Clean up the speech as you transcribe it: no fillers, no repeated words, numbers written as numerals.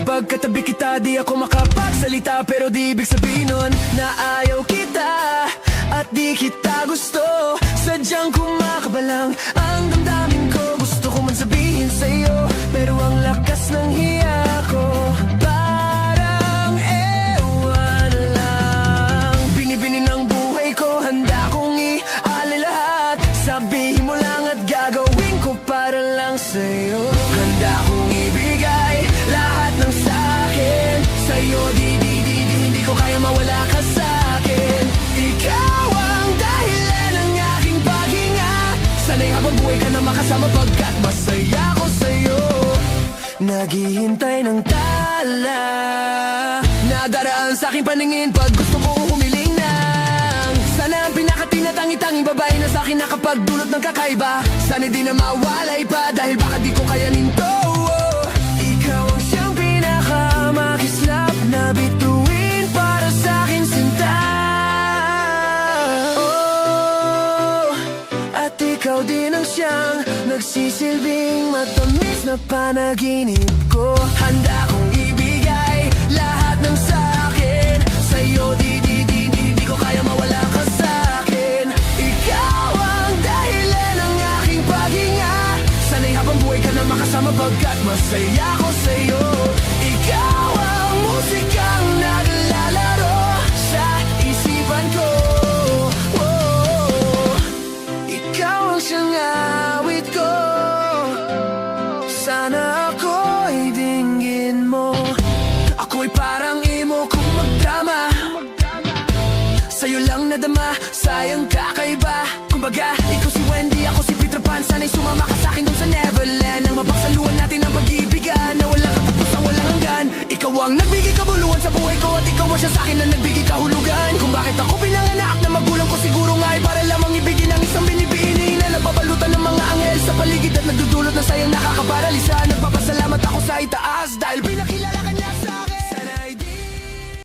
Kapag katabi kita di ako makapagsalita, pero di ibig sabihin nun na ayaw kita at di kita gusto. Sadyang kumakabalang ang damdamin ko. Gusto ko man sabihin sa'yo, pero ang lakas ng hiya ko parang ewan lang. Binibini ng buhay ko, handa kong ialay lahat. Sabihin mo lang at gagawin ko para lang sa'yo. Handa kong ibigay lahat ng sa'kin sa'yo, hindi ko kaya mawala ka sa'kin. Ikaw ang dahilan ng aking paghinga. Sana'y habang buhay ka na makasama, pagkat masaya ko sa'yo. Naghihintay ng tala, nadaraan sa'king paningin pag gusto kong humiling ng sana ang pinakatinatangitanging babae na sa'kin nakapagdulot ng kakaiba. Sana'y di na mawalay pa, dahil baka di ko kayanin to. Ikaw ang siyang pinakamakislap na bituin para sa'kin, sinta. At ikaw din ang siyang nagsisilbing matamis na panaginip ko. Handa kong ibigay lahat ng sa'kin sa'yo, di ko kaya mawala ka sa'kin. Ikaw ang dahilan ng aking paghinga. Sana'y habang buhay ka na makasama, pagkat masaya ko sa'yo. Ikaw ang musikang naglalaro sa isipan ko. Ikaw ang siyang awit ko. Sana ako'y dinggin mo. Ako'y parang imo kung magdrama. Sa'yo lang nadama, sayang kakaiba. Kumbaga, ikaw si Wendy, ako si Peter Pan. Sana'y sumama ka sa'kin dun sa net.